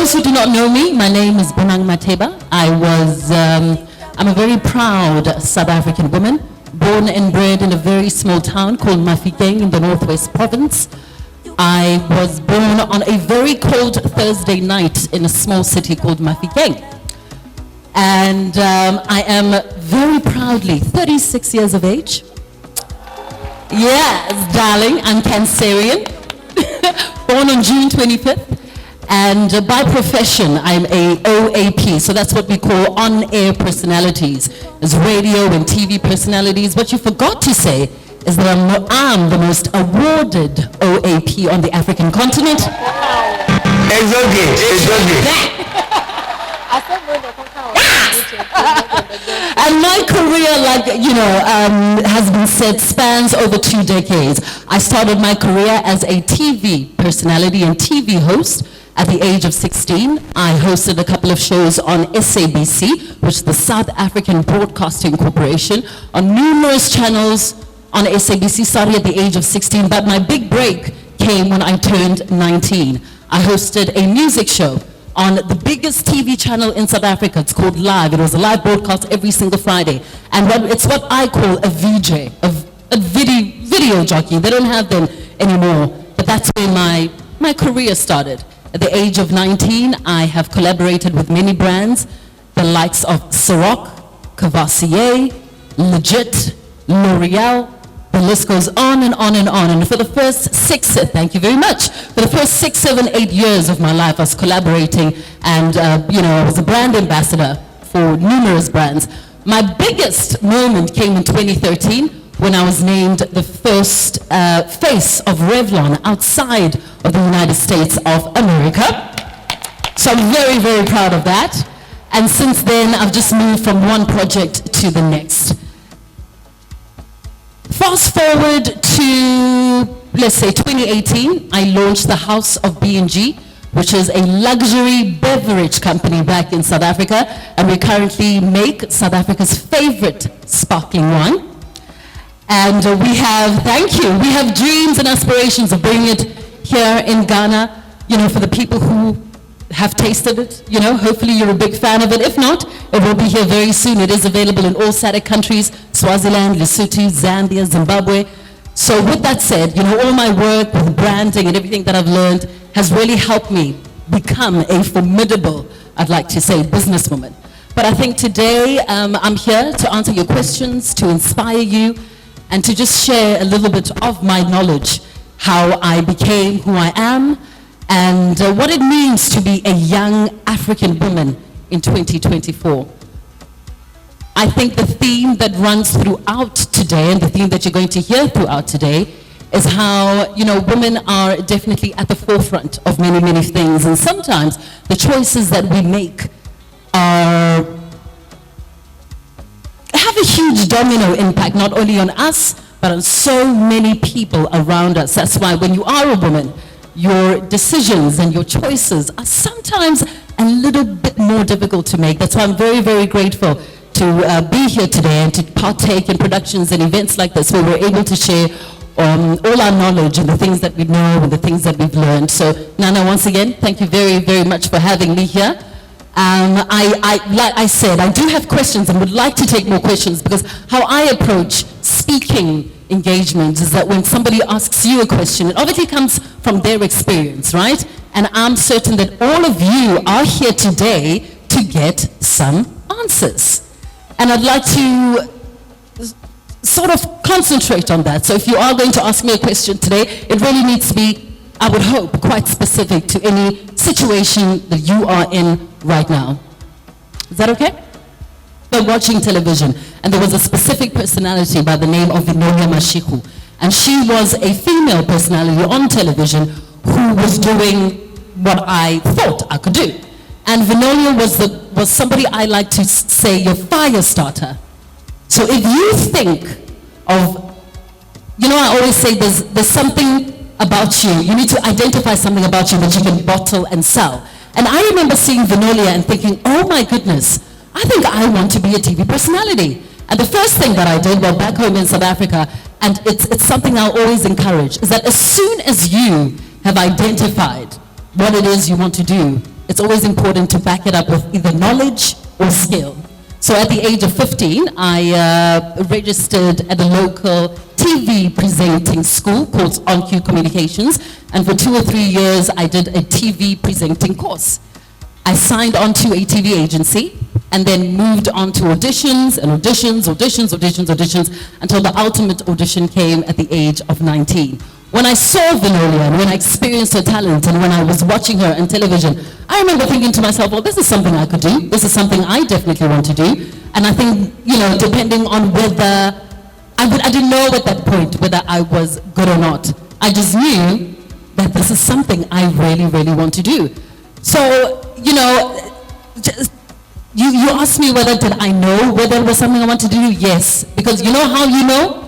those who do not know me, my name is Bonang Matheba. I'm a very proud South African woman, born and bred in a very small town called Mafikeng in the Northwest Province. I was born on a very cold Thursday night in a small city called Mafikeng. And I am very proudly 36 years of age. Yes, darling, I'm Cancerian, born on June 25th. And by profession, I'm a OAP, so that's what we call on-air personalities, as radio and TV personalities. What you forgot to say is that I'm the most awarded OAP on the African continent. And my career, has been said, spans over 2 decades. I started my career as a TV personality and TV host. At the age of 16, I hosted a couple of shows on SABC, which is the South African Broadcasting Corporation, on numerous channels on SABC, starting at the age of 16. But my big break came when I turned 19. I hosted a music show on the biggest TV channel in South Africa. It's called Live. It was a live broadcast every single Friday. And it's what I call a VJ, a video jockey. They don't have them anymore. But that's where my career started. At the age of 19, I have collaborated with many brands, the likes of Ciroc, Cavassier, Legit, L'Oreal. The list goes on and on and on. And for the first thank you very much. For the first 6, 7, 8 years of my life, I was collaborating and, I was a brand ambassador for numerous brands. My biggest moment came in 2013 when I was named the first face of Revlon outside of the United States of America. So I'm very, very proud of that. And since then, I've just moved from one project to the next. Fast forward to, let's say, 2018, I launched the House of B&G, which is a luxury beverage company back in South Africa. And we currently make South Africa's favorite sparkling wine. And we have dreams and aspirations of bringing it here in Ghana, for the people who have tasted it, hopefully you're a big fan of it. If not, it will be here very soon. It is available in all SADC countries, Swaziland, Lesotho, Zambia, Zimbabwe. So with that said, all my work with branding and everything that I've learned has really helped me become a formidable, I'd like to say, businesswoman. But I think today I'm here to answer your questions, to inspire you, and to just share a little bit of my knowledge, how I became who I am, and what it means to be a young African woman in 2024. I think the theme that runs throughout today, and the theme that you're going to hear throughout today, is how, women are definitely at the forefront of many, many things. And sometimes the choices that we make have a huge domino impact, not only on us, but on so many people around us. That's why when you are a woman, your decisions and your choices are sometimes a little bit more difficult to make. That's why I'm very, very grateful to be here today and to partake in productions and events like this, where we're able to share all our knowledge and the things that we know and the things that we've learned. So Nana, once again, thank you very, very much for having me here. Like I said, I do have questions and would like to take more questions, because how I approach speaking engagements is that when somebody asks you a question, it obviously comes from their experience, right? And I'm certain that all of you are here today to get some answers. And I'd like to sort of concentrate on that. So if you are going to ask me a question today, it really needs to be, I would hope, quite specific to any situation that you are in right now. Is that okay? We're watching television, and there was a specific personality by the name of Vinolia Mashiku, and she was a female personality on television who was doing what I thought I could do. And Vinolia was somebody I like to say your fire starter. So if you think of, I always say there's something about you. You need to identify something about you that you can bottle and sell. And I remember seeing Vinolia and thinking, oh my goodness, I think I want to be a TV personality. And the first thing that I did, well, back home in South Africa, and it's something I'll always encourage, is that as soon as you have identified what it is you want to do, it's always important to back it up with either knowledge or skill. So at the age of 15, I registered at a local TV presenting school called OnQ Communications, and for 2 or 3 years I did a TV presenting course. I signed on to a TV agency and then moved on to auditions and auditions until the ultimate audition came at the age of 19. When I saw Vinolia and when I experienced her talent and when I was watching her on television, I remember thinking to myself, well, this is something I could do. This is something I definitely want to do. And I think, you know, depending on whether, I didn't know at that point whether I was good or not. I just knew that this is something I really, really want to do. So, you know, you asked me whether did I know whether it was something I want to do? Yes. Because you know how you know?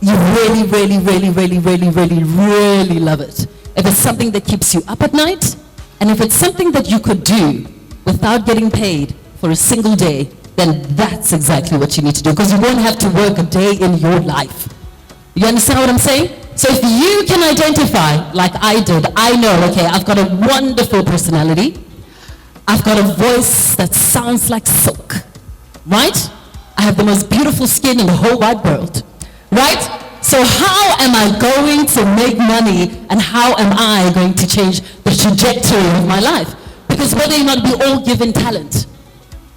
You really, really, really, really, really, really, really love it. If it's something that keeps you up at night, and if it's something that you could do without getting paid for a single day, then that's exactly what you need to do, because you won't have to work a day in your life. You understand what I'm saying? So if you can identify, like I did, I know, okay, I've got a wonderful personality. I've got a voice that sounds like silk, right? I have the most beautiful skin in the whole wide world. Right? So how am I going to make money, and how am I going to change the trajectory of my life? Because whether or not we all given talent,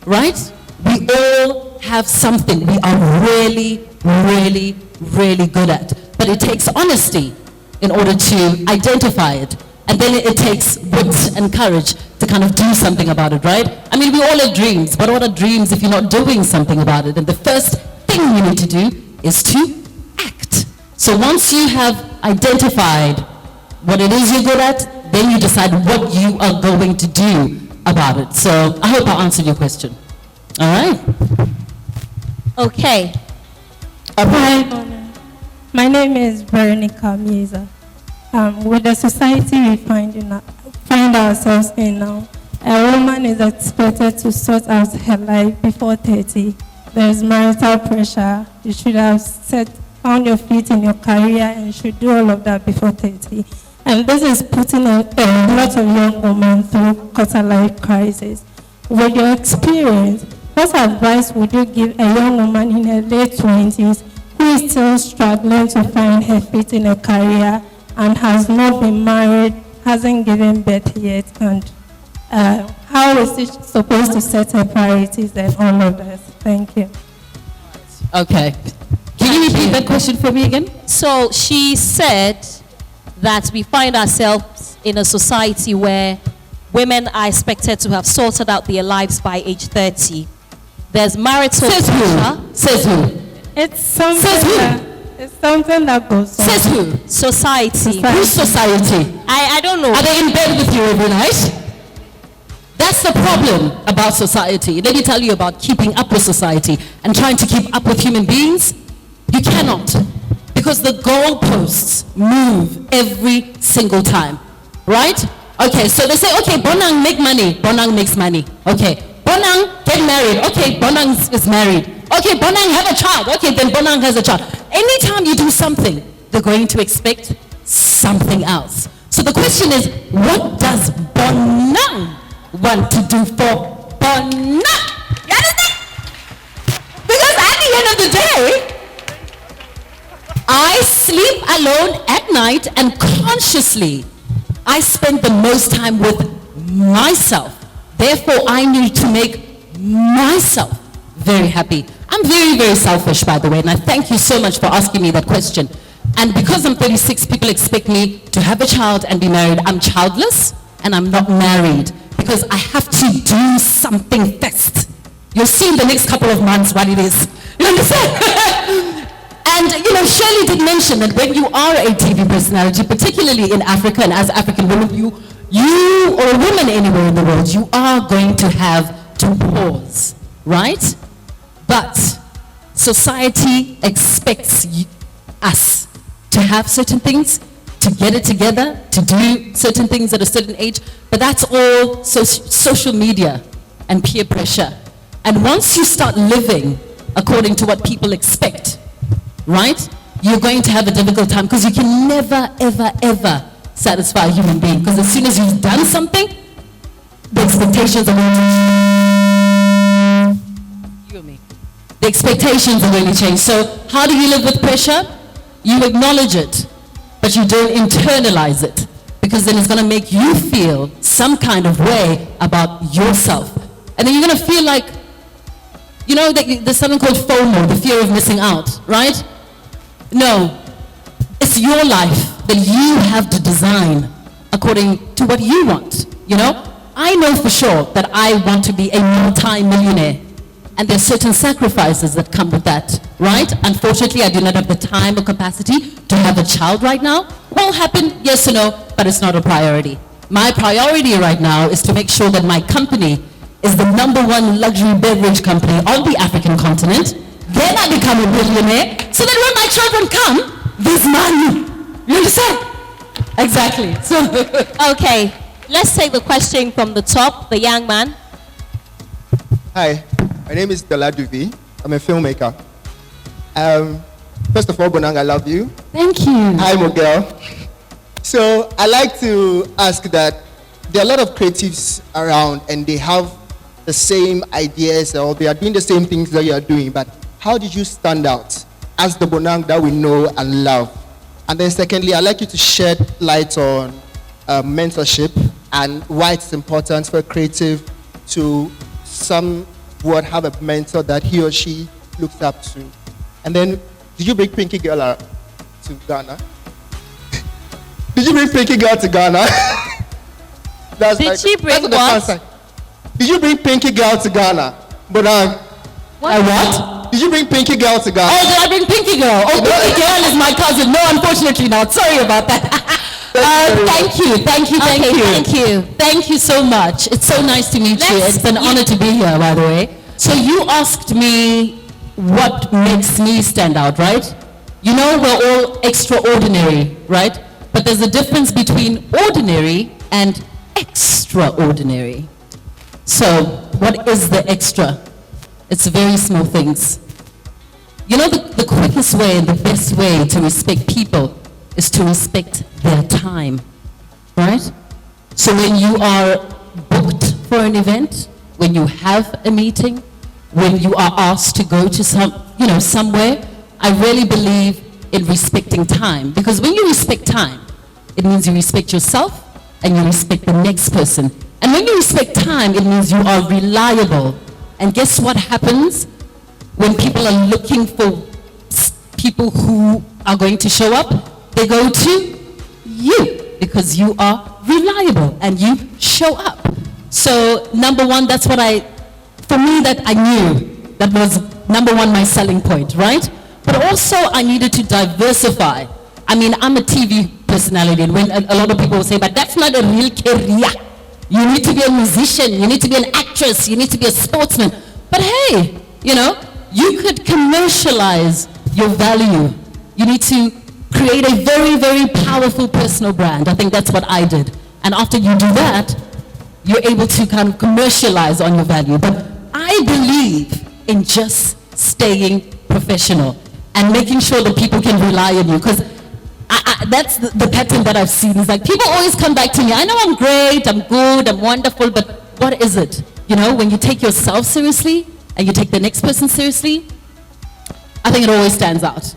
right? We all have something we are really, really, really good at. But it takes honesty in order to identify it. And then it takes wit and courage to kind of do something about it, right? I mean, we all have dreams, but what are dreams if you're not doing something about it? And the first thing you need to do is to act. So once you have identified what it is you're good at, then you decide what you are going to do about it. So I hope I answered your question. All right? Okay. Hi, my name is Veronica Mieza. With the society we find ourselves in now, a woman is expected to sort out her life before 30. There's marital pressure. You should have found your feet in your career and you should do all of that before 30. And this is putting a lot of young women through quarter life crisis. With your experience, what advice would you give a young woman in her late 20s who is still struggling to find her feet in a career and has not been married, hasn't given birth yet, and how is she supposed to set her priorities and all of this? Thank you. Okay. Can you repeat that question for me again? So she said that we find ourselves in a society where women are expected to have sorted out their lives by age 30. There's marital pressure. Says who? It's something, Says who? it's something that goes on. Says who? Society. Whose society? I don't know. Are they in bed with you every night? That's the problem about society. Let me tell you about keeping up with society and trying to keep up with human beings. You cannot, because the goalposts move every single time, right? Okay, so they say, okay, Bonang make money. Bonang makes money. Okay, Bonang get married. Okay, Bonang is married. Okay, Bonang have a child. Okay, then Bonang has a child. Anytime you do something, they're going to expect something else. So the question is, what does Bonang want to do for Bonang? You understand? Because at the end of the day, I sleep alone at night, and consciously I spend the most time with myself. Therefore, I need to make myself very happy. I'm very, very selfish, by the way, and I thank you so much for asking me that question. And because I'm 36, people expect me to have a child and be married. I'm childless and I'm not married because I have to do something first. You'll see in the next couple of months what it is. You understand? And, you know, Shirley did mention that when you are a TV personality, particularly in Africa and as African women, you or a woman anywhere in the world, you are going to have to pause, right? But society expects us to have certain things, to get it together, to do certain things at a certain age, but that's all social media and peer pressure. And once you start living according to what people expect, right, you're going to have a difficult time because you can never, ever, ever satisfy a human being. Because as soon as you've done something, the expectations are going to change. You and me. The expectations are going to change. So how do you live with pressure? You acknowledge it, but you don't internalize it, because then it's going to make you feel some kind of way about yourself. And then you're going to feel like, you know, there's something called FOMO, the fear of missing out, right? No, it's your life that you have to design according to what you want, you know? I know for sure that I want to be a multi-millionaire, and there's certain sacrifices that come with that, right? Unfortunately, I do not have the time or capacity to have a child right now. Will happen, yes or no, but it's not a priority. My priority right now is to make sure that my company is the #1 luxury beverage company on the African continent. Then I become a billionaire, so that when my children come, there's money. You understand? Exactly. So, Okay, let's take the question from the top, the young man. Hi, my name is Dela Duvi. I'm a filmmaker. First of all, Bonang, I love you. thank you. Hi, Mogel. So I like to ask that there are a lot of creatives around and they have the same ideas, or they are doing the same things that you are doing, but how did you stand out as the Bonang that we know and love? And then secondly, I'd like you to shed light on mentorship and why it's important for a creative to somewhat have a mentor that he or she looks up to. And then, did you bring Pinky Girl to Ghana? Did you bring Pinky Girl to Ghana? Did she bring that's the what? fun side. Did you bring Pinky Girl to Ghana? Bonang, What? did you bring Pinky Girl to Ghana? Oh, did I bring Pinky Girl? Oh, Pinky Girl is my cousin. No, unfortunately not. Sorry about that. Thank you. Thank you so much. It's so nice to meet you. It's an honor to be here, by the way. So you asked me what makes me stand out, right? You know, we're all extraordinary, right? But there's a difference between ordinary and extraordinary. So what is the extra? It's very small things. You know, the quickest way and the best way to respect people is to respect their time, right? So when you are booked for an event, when you have a meeting, when you are asked to go to somewhere, I really believe in respecting time. Because when you respect time, it means you respect yourself and you respect the next person. And when you respect time, it means you are reliable. And guess what happens when people are looking for people who are going to show up? They go to you because you are reliable and you show up. So #1, that's what for me that I knew that was #1 my selling point, right? But also I needed to diversify. I mean, I'm a TV personality, and when a lot of people will say, but that's not a real career. You need to be a musician, you need to be an actress, you need to be a sportsman. But hey, you know, you could commercialize your value. You need to create a very, very powerful personal brand. I think that's what I did. And after you do that, you're able to kind of commercialize on your value. But I believe in just staying professional and making sure that people can rely on you. Because that's the pattern that I've seen. Is like people always come back to me. I know I'm great, I'm good, I'm wonderful, but what is it? You know, when you take yourself seriously and you take the next person seriously, I think it always stands out.